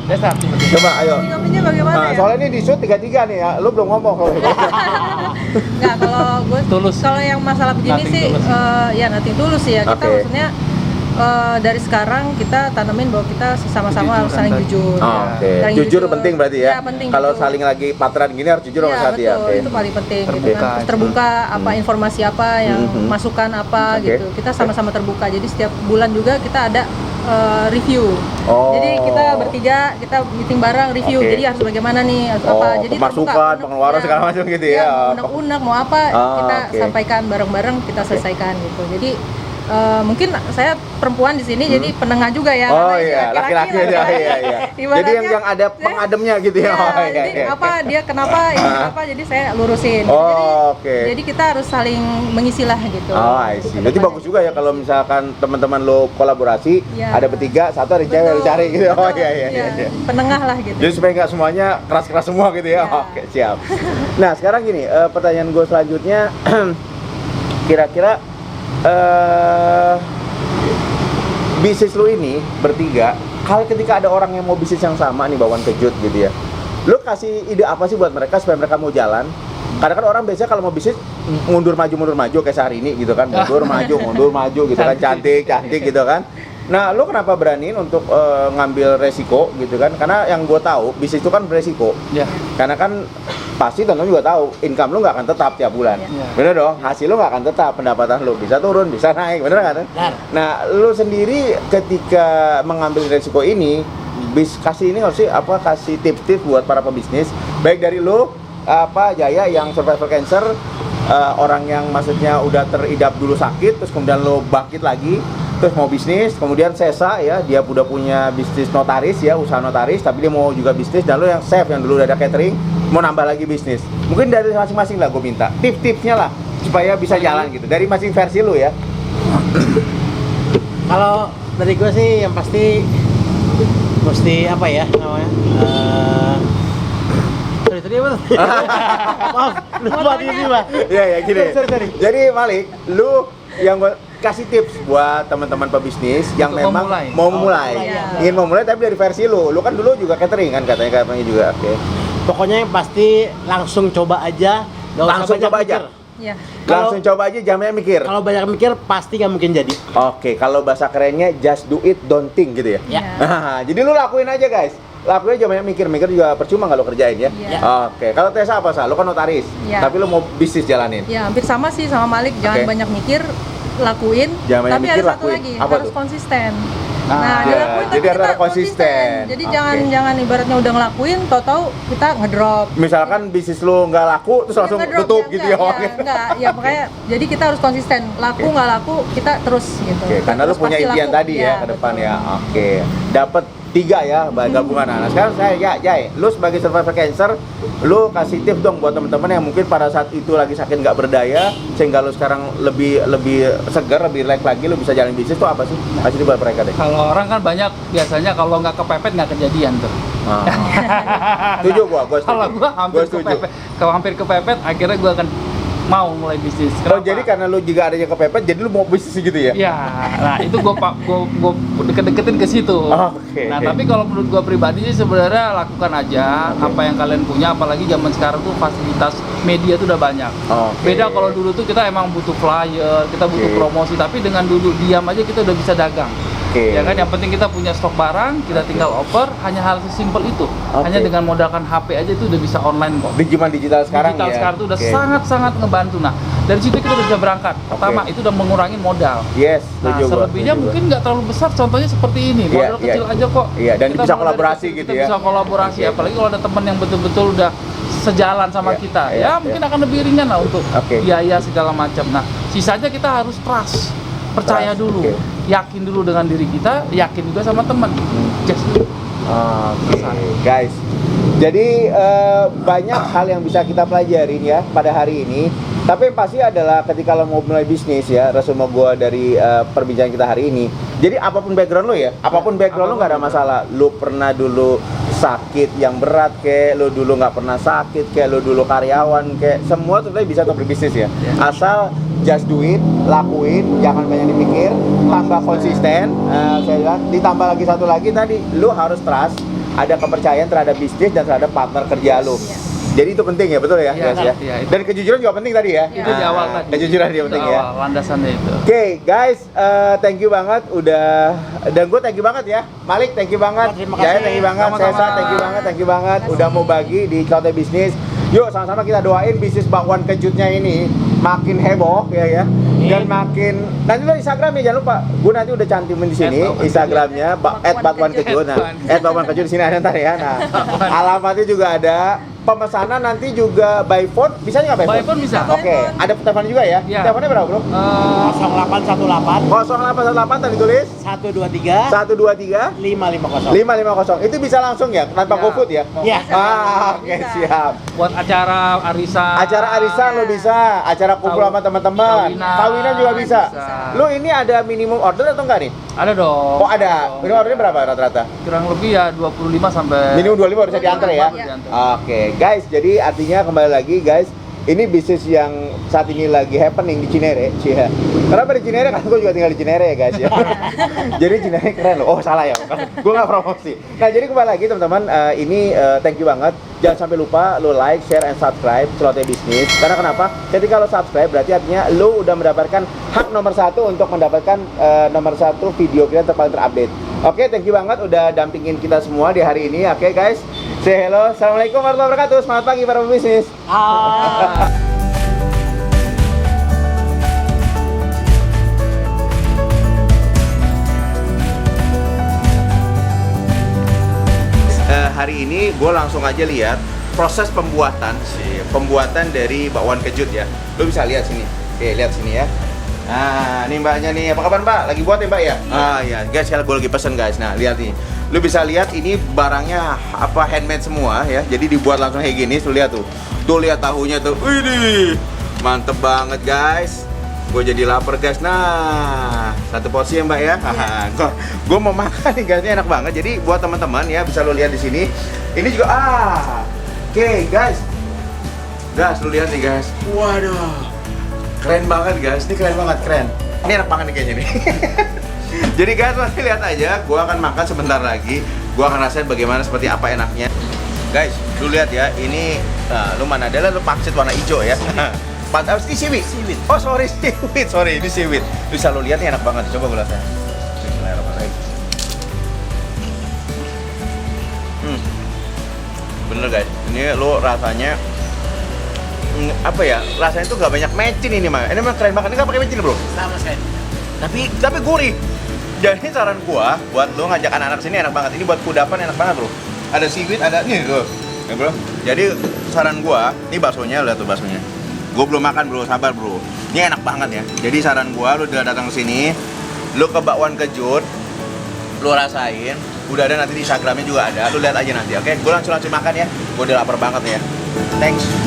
Desa. Coba ayo. Sikapinya bagaimana Nah, ya? soalnya ini di shoot 3-3 nih ya. Lu belum ngomong kalau Nggak, kalau gue Tulus. kalau yang masalah begini Nothing sih tulus. ya nanti tulus sih ya. Kita Oke. maksudnya dari sekarang kita tanamin bahwa kita sama-sama harus Kejujuran saling tadi. jujur. Oke. Saling Jujur penting berarti ya. Iya, penting. Kalau jujur. saling lagi pacaran gini harus jujur sama Iya, hati ya. betul, Oke. itu paling penting gitu Terbuka. kan. Terus terbuka apa informasi apa yang Mhm. masukan apa Oke. gitu. Kita sama-sama terbuka. Jadi setiap bulan juga kita ada review. Oh. Jadi kita bertiga kita meeting bareng review. Oke. Jadi harus bagaimana nih harus Oh, apa. Jadi pemasukan, terbuka, pengeluaran ya. segala macam gitu ya. Mau unek-unek mau apa kita oke. sampaikan bareng-bareng kita selesaikan gitu. Jadi mungkin saya perempuan di sini jadi penengah juga ya. Oh karena ini iya, laki-laki lah, aja kan. iya iya. Jadi Ibaratnya, yang ada pengademnya gitu ya. ya, Oh, iya, jadi iya. apa dia kenapa ini kenapa jadi saya lurusin. Oh, oke. Jadi kita harus saling mengisilah gitu. Oh, I see. Jadi bagus juga ya kalau misalkan teman-teman lo kolaborasi, Iya. ada bertiga, satu ada cewek lo cari gitu. Oh Betul, iya iya iya. iya. Penengah lah gitu. Jadi supaya nggak semuanya keras-keras semua gitu ya. Iya. Oke, siap. Nah, sekarang gini, pertanyaan gue selanjutnya kira-kira bisnis lu ini bertiga, kalau ketika ada orang yang mau bisnis yang sama nih Bakwan Kejut gitu ya, lu kasih ide apa sih buat mereka supaya mereka mau jalan? Karena kan orang biasanya kalau mau bisnis mundur maju kayak sehari ini gitu kan, mundur maju gitu kan, cantik gitu kan. Nah, lu kenapa beraniin untuk ngambil resiko gitu kan? Karena yang gue tahu bisnis itu kan beresiko. Ya. Karena kan pasti teman-teman juga tahu income lu nggak akan tetap tiap bulan. Iya. Bener dong? Hasil lu nggak akan tetap, pendapatan lu bisa turun, bisa naik, bener kan? Benar. Nah, lu sendiri ketika mengambil resiko ini, kasih ini harus sih apa kasih tips-tips buat para pebisnis, baik dari lu apa Jaya yang survivor cancer, orang yang maksudnya udah teridap dulu sakit, terus kemudian lo bangkit lagi, terus mau bisnis, kemudian Sesa ya, dia udah punya bisnis notaris ya, usaha notaris, tapi dia mau juga bisnis, dan lo yang chef yang dulu udah ada catering, mau nambah lagi bisnis. Mungkin dari masing-masing lah gue minta tips-tipsnya lah, supaya bisa jalan gitu, dari masing versi lo ya. Kalau dari gue sih yang pasti mesti apa ya namanya? Tadi apa? Maaf, lupa diri Pak. Iya ya gini. Sorry. Jadi Malik, lu yang gua kasih tips buat teman-teman pebisnis yang Untuk memang memulai. mau memulai, Iya. ingin memulai tapi dari versi lu. Lu kan dulu juga catering kan katanya juga. Oke. Pokoknya yang pasti langsung coba aja. Nggak usah Langsung banyak coba aja. mikir. Iya. Langsung coba aja jamnya mikir. Kalau banyak mikir pasti nggak mungkin jadi. Oke, kalau bahasa kerennya just do it, don't think gitu ya. Ya. Nah, jadi lu lakuin aja guys. Lakuin aja banyak mikir juga percuma nggak lu kerjain ya. Iya. Oke, kalau Tessa apa Sa? Lu kan notaris, Iya. tapi lu mau bisnis jalanin. Ya hampir sama sih sama Malik, jangan Oke. banyak mikir, lakuin. Jangan banyak tapi mikir, ada satu lakuin. lagi, Apa harus tuh? konsisten. Nah, Nah, iya. dilakuin tapi Jadi kita harus konsisten. Jadi Oke. jangan ibaratnya udah ngelakuin, tahu-tahu kita ngedrop. Misalkan bisnis lu nggak laku, terus langsung Ngedrop, tutup ya, gitu enggak, ya. enggak, ya makanya jadi kita harus konsisten. Laku nggak laku kita terus gitu. Oke, karena lu Terus punya pasti impian laku. tadi ya ke depan betul. ya. Oke, dapat 3 ya gabungan. Nah, sekarang saya Jai, lu sebagai survivor cancer, lu kasih tips dong buat teman-teman yang mungkin pada saat itu lagi sakit nggak berdaya, sehingga lu sekarang lebih segar, lebih relax lagi, lu bisa jalan bisnis tuh apa sih? Kasih buat mereka deh. Kalau orang kan banyak biasanya kalau nggak kepepet nggak kejadian tuh. Setuju gua setuju. Kalau gua hampir kepepet, akhirnya gua akan mau mulai bisnis. Oh, jadi karena lu juga adanya kepepet, jadi lu mau bisnis gitu ya? Ya, nah itu gua deket-deketin ke situ. Oke. Nah, tapi kalau menurut gua pribadi sih sebenarnya lakukan aja apa yang kalian punya, apalagi zaman sekarang tuh fasilitas media tuh udah banyak. Oke. Beda kalau dulu tuh kita emang butuh flyer, kita butuh Oke. promosi, tapi dengan duduk diam aja kita udah bisa dagang. Oke. Ya kan, yang penting kita punya stok barang, kita tinggal oper, hanya hal sesimpel itu. Hanya dengan modalkan HP aja itu udah bisa online kok. Digital sekarang Digital ya. sekarang itu udah Oke. sangat-sangat ngebantu. Nah, dari situ kita udah bisa berangkat. Pertama, itu udah mengurangi modal. Yes, Nah, setuju gua, selebihnya setuju gua. mungkin nggak terlalu besar, contohnya seperti ini, Iya, modal kecil iya. aja kok. Iya, dan Kita bisa mulai dari kolaborasi kecil, gitu kita ya. bisa kolaborasi, Oke. apalagi kalau ada teman yang betul-betul udah sejalan sama Iya, kita, iya, ya iya. mungkin akan lebih ringan lah untuk Oke. biaya segala macam. Nah, sisanya kita harus trust, percaya Trust, dulu, oke. yakin dulu dengan diri kita, yakin juga sama teman. Just do it. Oke, guys. Jadi banyak hal yang bisa kita pelajarin ya pada hari ini. Tapi yang pasti adalah ketika lo mau mulai bisnis ya, resume gua dari perbincangan kita hari ini. Jadi apapun background lo ya, apapun background lo nggak ada masalah. Lo pernah dulu sakit yang berat kayak, lo dulu nggak pernah sakit kayak, lo dulu karyawan kayak, semua tuh bisa untuk berbisnis ya. Asal just do it, lakuin, jangan banyak dipikir, tambah konsisten. Saya bilang, ditambah lagi satu lagi tadi, lo harus trust, ada kepercayaan terhadap bisnis dan terhadap partner kerja lo. Jadi itu penting ya, betul ya, Iya, guys ya. iya, itu. Dan kejujuran juga penting tadi ya. Itu di awal tadi. Kejujuran dia Itu penting ya. awal, landasannya itu. Oke, guys, thank you banget udah, dan gue thank you banget ya, Malik, thank you banget, Terima Jaya, kasih. thank you banget, Sama-sama. Sesa, thank you banget, udah mau bagi di Celoteh Bisnis. Yuk sama-sama kita doain bisnis bakwan kejutnya ini makin heboh ya, dan makin. Nanti lo Instagram ya, jangan lupa, gue nanti udah cantimin di sini Instagramnya @bakwan-kejut. Nah, @bakwan-kejut di sini ada ntar ya. Nah, alamatnya juga ada. Pemesanan nanti juga by phone, bisa nggak by phone? By phone bisa. Oke, ada telepon juga ya? Iya. Teleponnya berapa bro? 0818 0818 tadi tulis 123 123 550. 550. Itu bisa langsung ya, tanpa Ya. GoFood ya? Ya. Oke, Bisa. siap. Buat acara arisan. Acara arisan lo bisa, acara kumpul sama teman-teman, kawinan juga bisa. bisa. Lo ini ada minimum order atau enggak nih? Ada dong. Oh ada. dong. Minimum ordernya berapa rata-rata? Kurang lebih ya 25 sampai Minimum 25 harus diantar ya? Baru diantar. Oke, guys, jadi artinya kembali lagi guys, ini bisnis yang saat ini lagi happening di Cinere, Cia. Kenapa di Cinere? Karena gue juga tinggal di Cinere ya guys ya. Jadi Cinere keren loh. Oh salah ya, gue nggak promosi. Nah jadi kembali lagi teman-teman, ini thank you banget. Jangan sampai lupa lo like, share, and subscribe Celoteh Bisnis. Karena kenapa? Ketika lo subscribe berarti artinya lo udah mendapatkan hak nomor 1 untuk mendapatkan nomor 1 video kita terpaling terupdate. Oke, thank you banget udah dampingin kita semua di hari ini. Oke guys, say hello. Assalamualaikum warahmatullahi wabarakatuh. Semangat pagi para pebisnis. Hari ini gue langsung aja lihat proses pembuatan dari bakwan kejut ya. Lo bisa lihat sini. Oke, lihat sini ya. Nah, ini mbaknya nih. Apa kabar mbak? Lagi buat ya mbak ya? Ah ya, guys, gue lagi pesen guys. Nah, lihat nih. Lo bisa lihat ini barangnya apa handmade semua ya. Jadi dibuat langsung kayak gini. Lo lihat tuh. Tuh lihat tahunya tuh. Widih, mantep banget guys. Gue jadi lapar guys. Nah, satu porsi ya mbak ya. Gue mau makan nih guys, ini enak banget. Jadi buat teman-teman ya bisa lo lihat di sini. Ini juga oke guys. Guys, lo lihat nih guys. Waduh, keren banget guys. Ini keren banget, keren. Ini enak banget nih kayaknya nih. Jadi guys, nanti lihat aja. Gue akan makan sebentar lagi. Gue akan rasain bagaimana seperti apa enaknya. Guys, lu lihat ya. Ini lu mana adalah lu pangsit warna hijau ya. Ini seaweed. Oh sorry, seaweed. Sorry, ini seaweed. Bisa lo lihat nih enak banget. Coba gue lihat ya. Bismillahirrahmanirrahim. Bener guys, ini lo rasanya apa ya? Rasanya tuh gak banyak mecin ini mah. Ini mah keren banget. Ini gak pakai mecin bro. Sama sekali. Tapi gurih. Jadi saran gua buat lo ngajak anak-anak sini enak banget. Ini buat kudapan enak banget bro. Ada seaweed, ada nih tuh. Ya bro. Jadi saran gua, ini baksonya, lihat tuh baksonya. Gue belum makan bro, sabar bro. Ini enak banget ya. Jadi saran gua, lu udah datang ke sini, lu ke bakwan kejut, lu rasain. Udah ada nanti di Instagramnya juga ada. Lu lihat aja nanti, oke? Gue langsung makan ya. Gue udah lapar banget ya. Thanks.